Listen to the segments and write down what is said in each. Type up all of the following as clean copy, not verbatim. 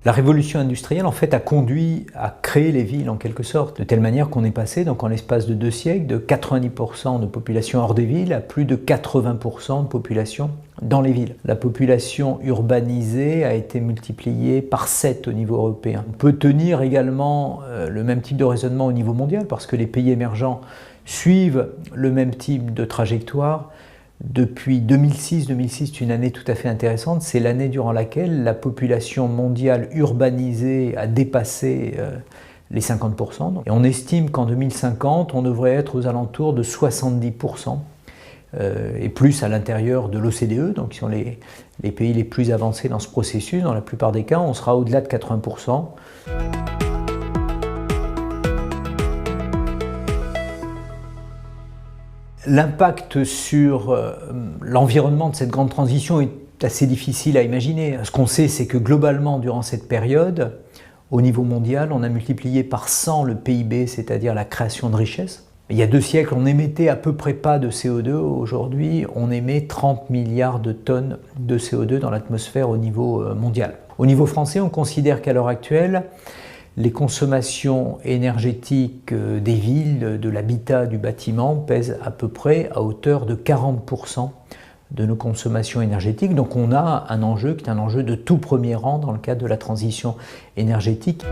La révolution industrielle en fait a conduit à créer les villes en quelque sorte, de telle manière qu'on est passé donc en l'espace de 2 siècles de 90% de population hors des villes à plus de 80% de population dans les villes. La population urbanisée a été multipliée par 7 au niveau européen. On peut tenir également le même type de raisonnement au niveau mondial parce que les pays émergents suivent le même type de trajectoire. Depuis 2006, c'est une année tout à fait intéressante, c'est l'année durant laquelle la population mondiale urbanisée a dépassé les 50%. Et on estime qu'en 2050, on devrait être aux alentours de 70%, et plus à l'intérieur de l'OCDE, donc qui sont les pays les plus avancés dans ce processus. Dans la plupart des cas, on sera au-delà de 80%. L'impact sur l'environnement de cette grande transition est assez difficile à imaginer. Ce qu'on sait, c'est que globalement, durant cette période, au niveau mondial, on a multiplié par 100 le PIB, c'est-à-dire la création de richesses. Il y a 2 siècles, on n'émettait à peu près pas de CO2. Aujourd'hui, on émet 30 milliards de tonnes de CO2 dans l'atmosphère au niveau mondial. Au niveau français, on considère qu'à l'heure actuelle, les consommations énergétiques des villes, de l'habitat, du bâtiment pèsent à peu près à hauteur de 40% de nos consommations énergétiques. Donc on a un enjeu qui est un enjeu de tout premier rang dans le cadre de la transition énergétique.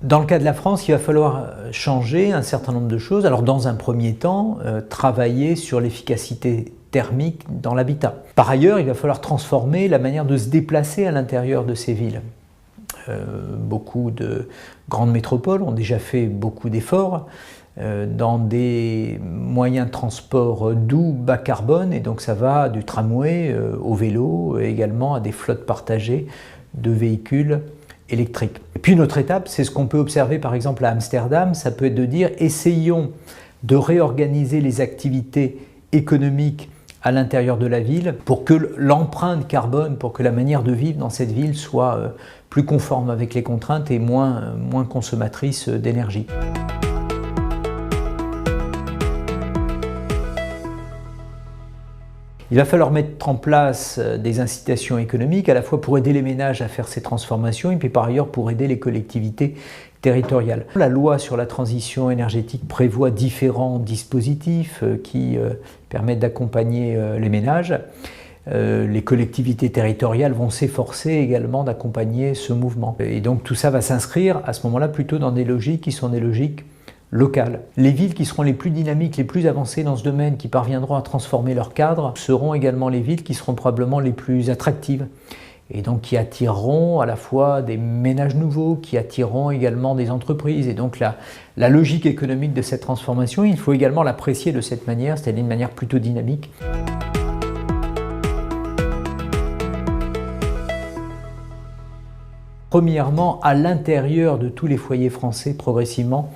Dans le cas de la France, il va falloir changer un certain nombre de choses. Alors dans un premier temps, travailler sur l'efficacité thermique dans l'habitat. Par ailleurs, il va falloir transformer la manière de se déplacer à l'intérieur de ces villes. Beaucoup de grandes métropoles ont déjà fait beaucoup d'efforts dans des moyens de transport doux, bas carbone, et donc ça va du tramway au vélo, également à des flottes partagées de véhicules électriques. Et puis une autre étape, c'est ce qu'on peut observer par exemple à Amsterdam, ça peut être de dire essayons de réorganiser les activités économiques à l'intérieur de la ville pour que l'empreinte carbone, pour que la manière de vivre dans cette ville soit plus conforme avec les contraintes et moins consommatrice d'énergie. Il va falloir mettre en place des incitations économiques à la fois pour aider les ménages à faire ces transformations et puis par ailleurs pour aider les collectivités territoriales. La loi sur la transition énergétique prévoit différents dispositifs qui permettent d'accompagner les ménages. Les collectivités territoriales vont s'efforcer également d'accompagner ce mouvement. Et donc tout ça va s'inscrire à ce moment-là plutôt dans des logiques qui sont des logiques locales. Les villes qui seront les plus dynamiques, les plus avancées dans ce domaine, qui parviendront à transformer leur cadre, seront également les villes qui seront probablement les plus attractives. Et donc qui attireront à la fois des ménages nouveaux, qui attireront également des entreprises. Et donc la logique économique de cette transformation, il faut également l'apprécier de cette manière, c'est-à-dire d'une manière plutôt dynamique. Premièrement, à l'intérieur de tous les foyers français, progressivement,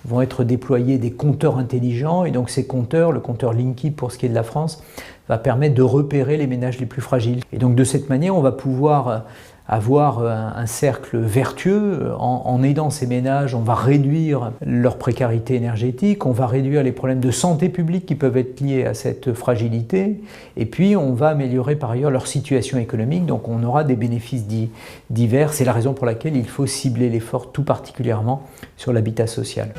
vont être déployés des compteurs intelligents, et donc ces compteurs, le compteur Linky pour ce qui est de la France, va permettre de repérer les ménages les plus fragiles. Et donc de cette manière, on va pouvoir avoir un cercle vertueux. En aidant ces ménages, on va réduire leur précarité énergétique, on va réduire les problèmes de santé publique qui peuvent être liés à cette fragilité, et puis on va améliorer par ailleurs leur situation économique, donc on aura des bénéfices divers. C'est la raison pour laquelle il faut cibler l'effort tout particulièrement sur l'habitat social.